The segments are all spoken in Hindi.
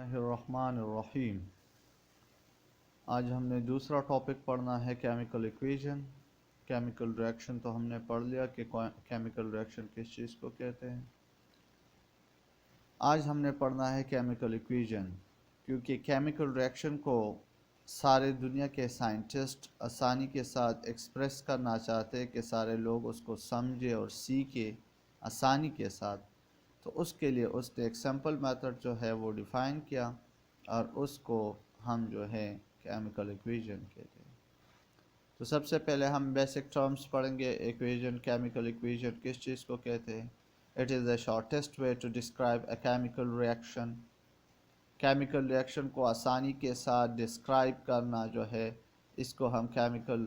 बिस्मिल्लाहिर्रहमानिर्रहीम। आज हमने दूसरा टॉपिक पढ़ना है केमिकल इक्वेशन। केमिकल रिएक्शन तो हमने पढ़ लिया कि केमिकल रिएक्शन किस चीज़ को कहते हैं। आज हमने पढ़ना है केमिकल इक्वेशन, क्योंकि केमिकल रिएक्शन को सारे दुनिया के साइंटिस्ट आसानी के साथ एक्सप्रेस करना चाहते हैं कि सारे लोग उसको समझे और सीखे आसानी के साथ। तो उसके लिए उसने एक सिंपल मेथड जो है वो डिफ़ाइन किया और उसको हम जो है केमिकल इक्वेशन कहते हैं। तो सबसे पहले हम बेसिक टर्म्स पढ़ेंगे। इक्वेशन, केमिकल इक्वेशन किस चीज़ को कहते हैं। It is the shortest way to describe a chemical reaction. Chemical reaction को आसानी के साथ डिस्क्राइब करना जो है, इसको हम केमिकल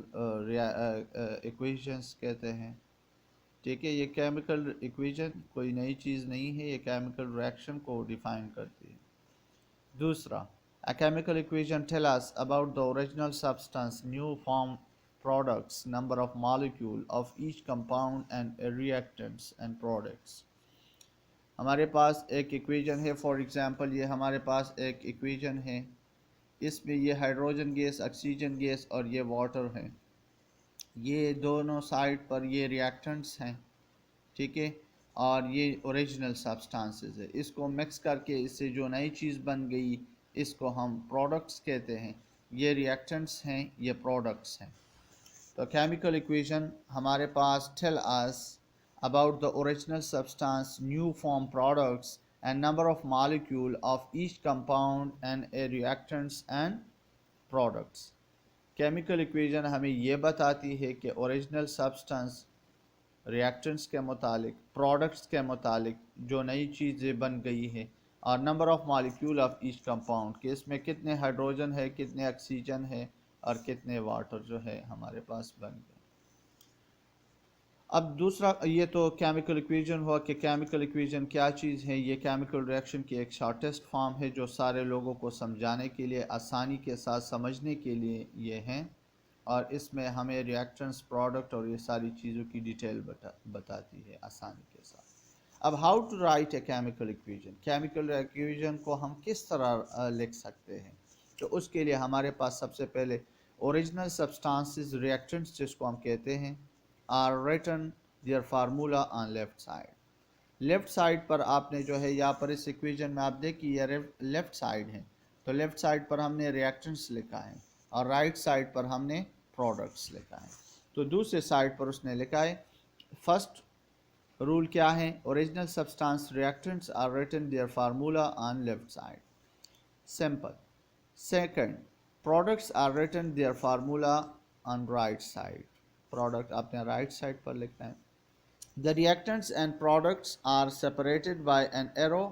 इक्वेशंस कहते हैं। ठीक है, ये केमिकल इक्वेशन कोई नई चीज़ नहीं है, ये केमिकल रिएक्शन को डिफ़ाइन करती है। दूसरा, a chemical equation tell us about the original substance, new form, products, number of molecule of each compound and reactants and products। हमारे पास एक इक्वेशन है, फॉर एग्जांपल ये हमारे पास एक इक्वेशन है, इसमें ये हाइड्रोजन गैस, ऑक्सीजन गैस और ये वाटर है। ये दोनों साइड पर ये रिएक्टेंट्स हैं, ठीक है, और ये ओरिजिनल सब्सटेंसेस है। इसको मिक्स करके इससे जो नई चीज़ बन गई, इसको हम प्रोडक्ट्स कहते हैं। ये रिएक्टेंट्स हैं, ये प्रोडक्ट्स हैं। तो केमिकल इक्वेशन हमारे पास tell us about the original substance, new form, products and number of molecule of each compound and a reactants and products. Chemical equation हमें ये बताती है कि ओरिजिनल सब्सटेंस, रिएक्टेंट्स के मुतालिक, प्रोडक्ट्स के मुतालिक जो नई चीज़ें बन गई हैं, और number of molecule of each compound कि इसमें कितने हाइड्रोजन है, कितने ऑक्सीजन है और कितने वाटर जो है हमारे पास बन गए। अब दूसरा, ये तो केमिकल इक्वेशन हुआ कि केमिकल इक्वेशन क्या चीज़ है। ये केमिकल रिएक्शन की एक शॉर्टेस्ट फॉर्म है जो सारे लोगों को समझाने के लिए, आसानी के साथ समझने के लिए ये हैं, और इसमें हमें रिएक्टेंट्स, प्रोडक्ट और ये सारी चीज़ों की डिटेल बताती है आसानी के साथ। अब how to write a chemical equation, chemical equation को हम किस तरह लिख सकते हैं। तो उसके लिए हमारे पास सबसे पहले ओरिजिनल सब्सटेंसेस, रिएक्टेंट्स जिसको हम कहते हैं, are written their formula on left side. Left side पर आपने जो है, यहाँ पर इस इक्वेशन में आप देखिए ये लेफ़्ट साइड है, तो लेफ़्ट साइड पर हमने रिएक्टेंट्स लिखा है और राइट साइड पर हमने प्रोडक्ट्स लिखा है। तो दूसरे साइड पर उसने लिखा है, फर्स्ट रूल क्या है, original substance, reactants are written their formula on left side, simple. Second, products are written their formula on right side, product आपने राइट साइड पर लिखना है। The reactants and products are separated by an arrow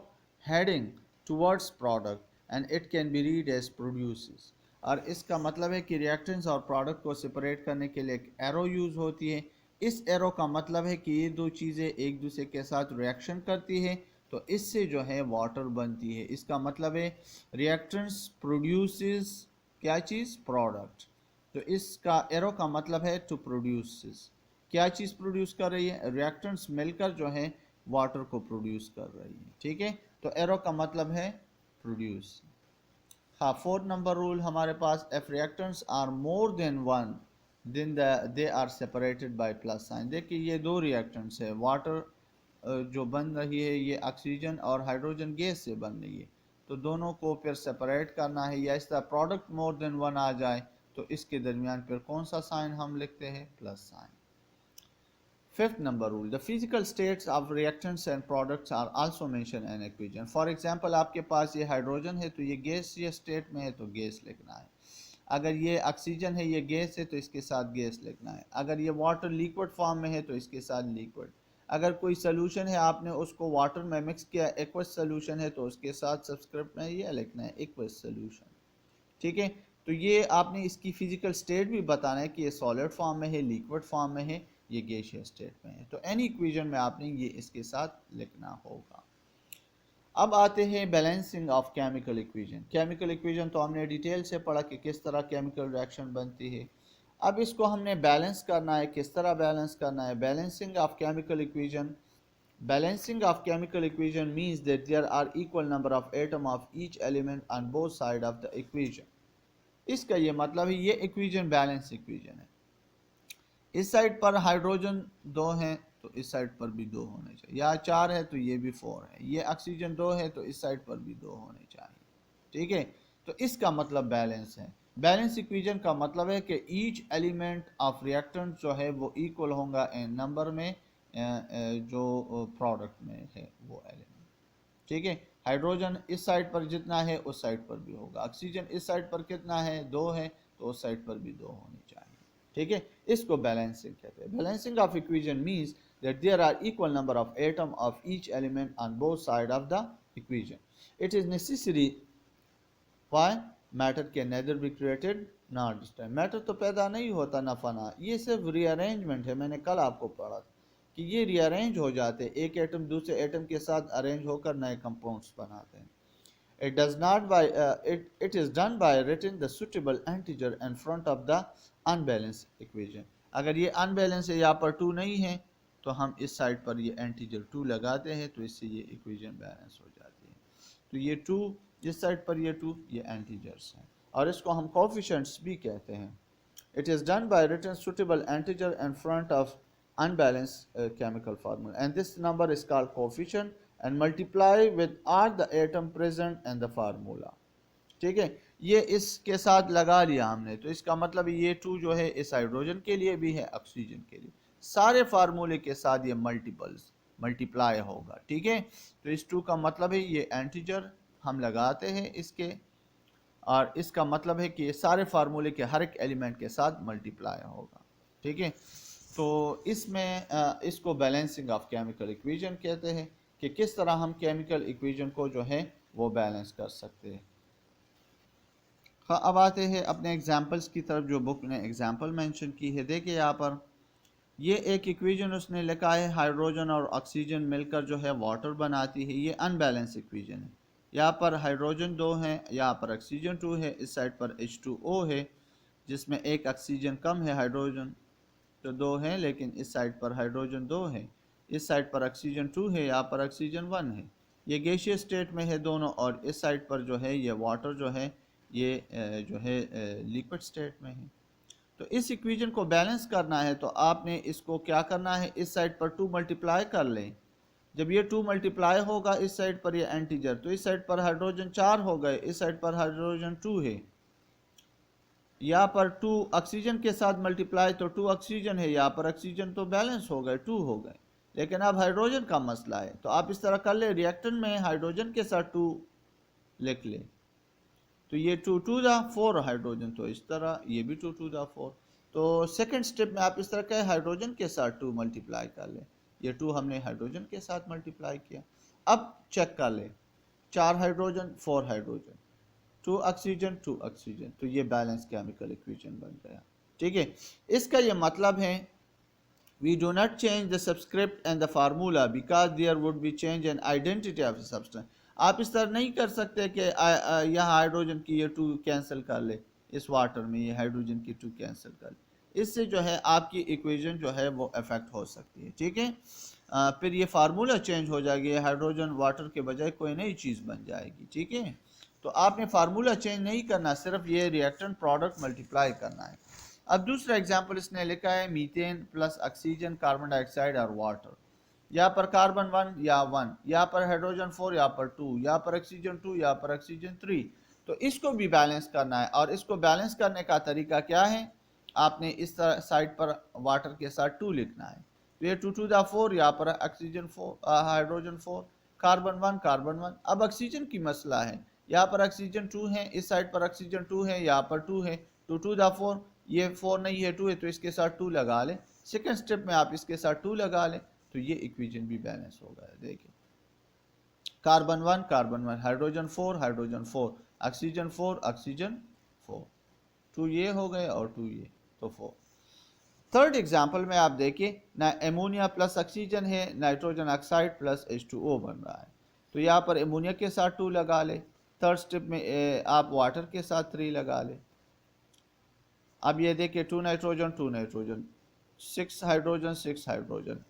heading towards product and it can be read as produces। और इसका मतलब है कि रिएक्टेंट्स और प्रोडक्ट को सेपरेट करने के लिए एक एरो यूज़ होती है। इस एरो का मतलब है कि ये दो चीज़ें एक दूसरे के साथ रिएक्शन करती है, तो इससे जो है वाटर बनती है। इसका मतलब है रिएक्टेंट्स प्रोड्यूसेस क्या चीज़, प्रोडक्ट। तो इसका एरो का मतलब है टू प्रोड्यूसेस, क्या चीज़ प्रोड्यूस कर रही है, रिएक्टेंट्स मिलकर जो है वाटर को प्रोड्यूस कर रही है। ठीक है, तो एरो का मतलब है प्रोड्यूस। हाँ, 4 नंबर रूल हमारे पास, if reactants are more than one then they are separated by plus sign. देखिए ये दो रिएक्टेंट्स है, वाटर जो बन रही है ये ऑक्सीजन और हाइड्रोजन गैस से बन रही है, तो दोनों को फिर सेपरेट करना है, या इस तरह प्रोडक्ट मोर देन वन आ जाए तो इसके दरमियान फिर कौन सा साइन हम लिखते हैं, plus sign. Fifth number rule, the physical states of reactants and products are also mentioned in equation। For example, आपके पास ये हाइड्रोजन है तो ये गैस ये स्टेट में है तो गैस लिखना है। अगर ये ऑक्सीजन है, ये गैस है तो इसके साथ गैस लिखना है। अगर ये वाटर लिक्विड फॉर्म में है तो इसके साथ लिक्विड। अगर कोई सोल्यूशन है, आपने उसको वाटर में मिक्स किया, एक्वस सोल्यूशन है तो उसके साथ सब्सक्रिप्ट में ये लिखना है एक्वस सोल्यूशन। ठीक है, तो ये आपने इसकी फिजिकल स्टेट भी बताना है कि ये सॉलिड फॉर्म में है, लिक्विड फॉर्म में है, ये गैसियस स्टेट में है। तो एनी इक्वेशन में आपने ये इसके साथ लिखना होगा। अब आते हैं balancing of chemical equation. Chemical equation तो हमने डिटेल से पढ़ा कि किस तरह केमिकल रिएक्शन बनती है। अब इसको हमने बैलेंस करना है, किस तरह बैलेंस करना है। Balancing of chemical equation Balancing of chemical equation means that there are equal number of atom of each element on both side of the equation. इसका ये मतलब है ये इक्वेशन बैलेंस इक्वेशन है। इस साइड पर हाइड्रोजन दो हैं तो इस साइड पर भी दो होने चाहिए, या चार है तो ये भी फोर है, ये ऑक्सीजन दो है तो इस साइड पर भी दो होने चाहिए। ठीक है, तो इसका मतलब बैलेंस है। बैलेंस इक्वेशन का मतलब है कि ईच एलिमेंट ऑफ रिएक्टेंट जो है वो इक्वल होगा इन नंबर में जो प्रोडक्ट में है वो एलिमेंट। ठीक है, हाइड्रोजन इस साइड पर जितना है उस साइड पर भी होगा, ऑक्सीजन इस साइड पर कितना है दो है तो उस साइड पर भी दो होनी चाहिए। ठीक है, इसको बैलेंसिंग कहते हैं। Balancing of equation means that there are equal number of atom of each element on both side of the equation. It is necessary why matter can neither be created not destroyed. Matter तो पैदा नहीं होता ना फना, ये सिर्फ रीअरेंजमेंट है। मैंने कल आपको पढ़ा था कि ये रीअरेंज हो जाते हैं, एक एटम दूसरे एटम के साथ अरेंज होकर नए कंपाउंड्स बनाते हैं। It is done by written the suitable integer in front of the unbalanced equation. अगर ये अनबैलेंस है, यहाँ पर टू नहीं है, तो हम इस साइड पर ये इंटीजर टू लगाते हैं तो इससे ये इक्वेशन बैलेंस हो जाती है। तो ये टू इस साइड पर ये टू ये इंटीजर्स हैं और इसको हम कोफिशिएंट्स भी कहते हैं। It is done by written suitable integer in front of unbalanced chemical formula, and this number is called coefficient and multiply with all the atom present in the formula. ठीक है, ये इसके साथ लगा लिया हमने, तो इसका मतलब ये टू जो है इस हाइड्रोजन के लिए भी है, ऑक्सीजन के लिए, सारे फार्मूले के साथ ये मल्टीप्लाई होगा। ठीक है, तो इस टू का मतलब है ये एंटीजर हम लगाते हैं इसके, और इसका मतलब है कि ये सारे फार्मूले के हर एक एलिमेंट के साथ मल्टीप्लाई होगा। ठीक है, तो इसमें इसको बैलेंसिंग ऑफ केमिकल इक्वेशन कहते हैं कि किस तरह हम केमिकल इक्वेशन को जो है वो बैलेंस कर सकते हैं। अब आते हैं अपने एग्जांपल्स की तरफ, जो बुक ने एग्जांपल मेंशन की है। देखिए यहाँ पर ये एक इक्वेशन उसने लिखा है, हाइड्रोजन और ऑक्सीजन मिलकर जो है वाटर बनाती है। ये अनबैलेंस इक्वेशन है। यहाँ पर हाइड्रोजन दो हैं, यहाँ पर ऑक्सीजन टू है, इस साइड पर H2O है जिसमें एक ऑक्सीजन कम है, हाइड्रोजन तो दो हैं लेकिन इस साइड पर हाइड्रोजन दो है, इस साइड पर ऑक्सीजन टू है, यहाँ पर ऑक्सीजन वन है। ये गैसियस स्टेट में है दोनों, और इस साइड पर जो है ये वाटर जो है ये जो है लिक्विड स्टेट में है। तो इस इक्वेशन को बैलेंस करना है तो आपने इसको क्या करना है, इस साइड पर टू मल्टीप्लाई कर लें। जब ये टू मल्टीप्लाई होगा इस साइड पर ये एंटीजर, तो इस साइड पर हाइड्रोजन चार हो गए, इस साइड पर हाइड्रोजन टू है। यहाँ पर टू ऑक्सीजन के साथ मल्टीप्लाई तो टू ऑक्सीजन है, यहाँ पर ऑक्सीजन तो बैलेंस हो गए, टू हो गए। लेकिन अब हाइड्रोजन का मसला है, तो आप इस तरह कर ले, रिएक्टेंट में हाइड्रोजन के साथ टू लिख ले, तो ये two to the four hydrogen, तो इस तरह ये भी टू टू द फोर। तो सेकंड स्टेप में आप इस तरह के हाइड्रोजन के साथ टू मल्टीप्लाई कर ले, ये टू हमने हाइड्रोजन के साथ मल्टीप्लाई किया। अब चेक कर ले, चार hydrogen four hydrogen, two oxygen two oxygen, तो ये बैलेंस केमिकल इक्वेशन बन गया। ठीक है, इसका ये मतलब है we do not change the subscript and the formula because there would be change in identity of the substance. आप इस तरह नहीं कर सकते कि यहाँ हाइड्रोजन की ये टू कैंसिल कर ले, इस वाटर में ये हाइड्रोजन की टू कैंसिल कर ले, इससे जो है आपकी इक्वेशन जो है वो अफेक्ट हो सकती है। ठीक है, फिर ये फार्मूला चेंज हो जाएगी, हाइड्रोजन वाटर के बजाय कोई नई चीज़ बन जाएगी। ठीक है, तो आपने फार्मूला चेंज नहीं करना, सिर्फ ये रिएक्टेंट प्रोडक्ट मल्टीप्लाई करना है। अब दूसरा एग्जांपल इसने लिखा है, methane plus oxygen carbon dioxide और वाटर। यहाँ पर कार्बन वन या वन, यहाँ पर हाइड्रोजन फोर, यहाँ पर टू, यहाँ पर ऑक्सीजन टू, यहाँ पर ऑक्सीजन थ्री। तो इसको भी बैलेंस करना है, और इसको बैलेंस करने का तरीका क्या है, आपने इस तरह साइड पर वाटर के साथ टू लिखना है, तो ये टू टू द फोर, यहाँ पर oxygen four, hydrogen four, carbon one carbon one. अब ऑक्सीजन की मसला है, यहाँ पर ऑक्सीजन टू है, इस साइड पर ऑक्सीजन टू है, यहाँ पर टू है, टू टू द फोर, ये फोर नहीं है टू है, तो इसके साथ टू लगा लें। सेकेंड स्टेप में आप इसके साथ टू लगा लें तो ये इक्वेशन भी बैलेंस हो गया। देखिए, carbon one, hydrogen four, oxygen four, two ये हो गए और टू ये, तो फोर। थर्ड एग्जाम्पल में आप देखिए ना, एमोनिया प्लस ऑक्सीजन है, नाइट्रोजन ऑक्साइड प्लस H2O बन रहा है, तो यहाँ पर एमोनिया के साथ टू लगा ले। थर्ड स्टेप में आप वाटर के साथ थ्री लगा ले। अब ये देखिए, two nitrogen, six hydrogen,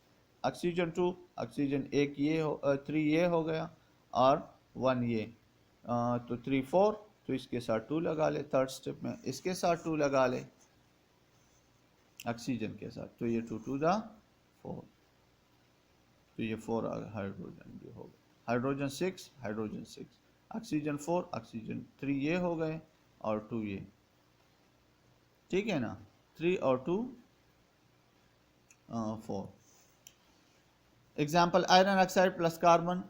oxygen 2, oxygen एक ये हो 3 ये हो गया और 1 ये, तो 3 4, तो इसके साथ 2 लगा ले, थर्ड स्टेप में इसके साथ 2 लगा ले ऑक्सीजन के साथ, तो ये 2 2 दा 4, तो ये 4 हाइड्रोजन भी हो गए, हाइड्रोजन 6, हाइड्रोजन 6, ऑक्सीजन 4, ऑक्सीजन 3 ये हो गए और 2 ये, ठीक है ना, 3 और 2 4। Example iron oxide plus carbon,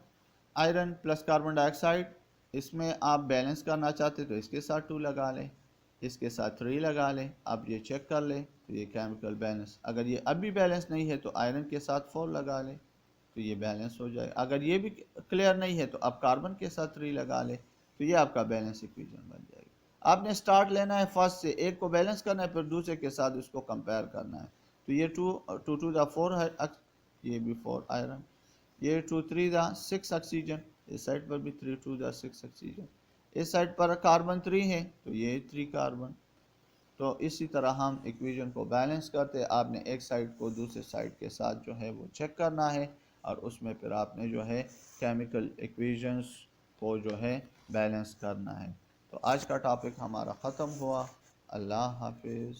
iron plus carbon dioxide, इसमें आप बैलेंस करना चाहते तो इसके साथ 2 लगा लें, इसके साथ 3 लगा लें, आप ये चेक कर लें तो ये केमिकल बैलेंस, अगर ये अभी बैलेंस नहीं है तो आयरन के साथ 4 लगा लें तो ये बैलेंस हो जाए, अगर ये भी क्लियर नहीं है तो आप कार्बन के साथ 3 लगा लें तो ये आपका बैलेंस इक्वेशन बन जाएगी। आपने स्टार्ट लेना है फर्स्ट से, एक को बैलेंस करना है फिर दूसरे के साथ उसको कंपेयर करना है, तो ये 2 2 टू द 4 है, ये भी 4 आयरन, ये 2 3 द 6 ऑक्सीजन, इस साइड पर भी 3 2 द 6 ऑक्सीजन, इस साइड पर कार्बन 3 है तो ये 3 कार्बन। तो इसी तरह हम इक्वेशन को बैलेंस करते हैं, आपने एक साइड को दूसरे साइड के साथ जो है वो चेक करना है और उसमें फिर आपने जो है केमिकल इक्वेशंस को जो है बैलेंस करना है। तो आज का टॉपिक हमारा ख़त्म हुआ। अल्लाह हाफिज़।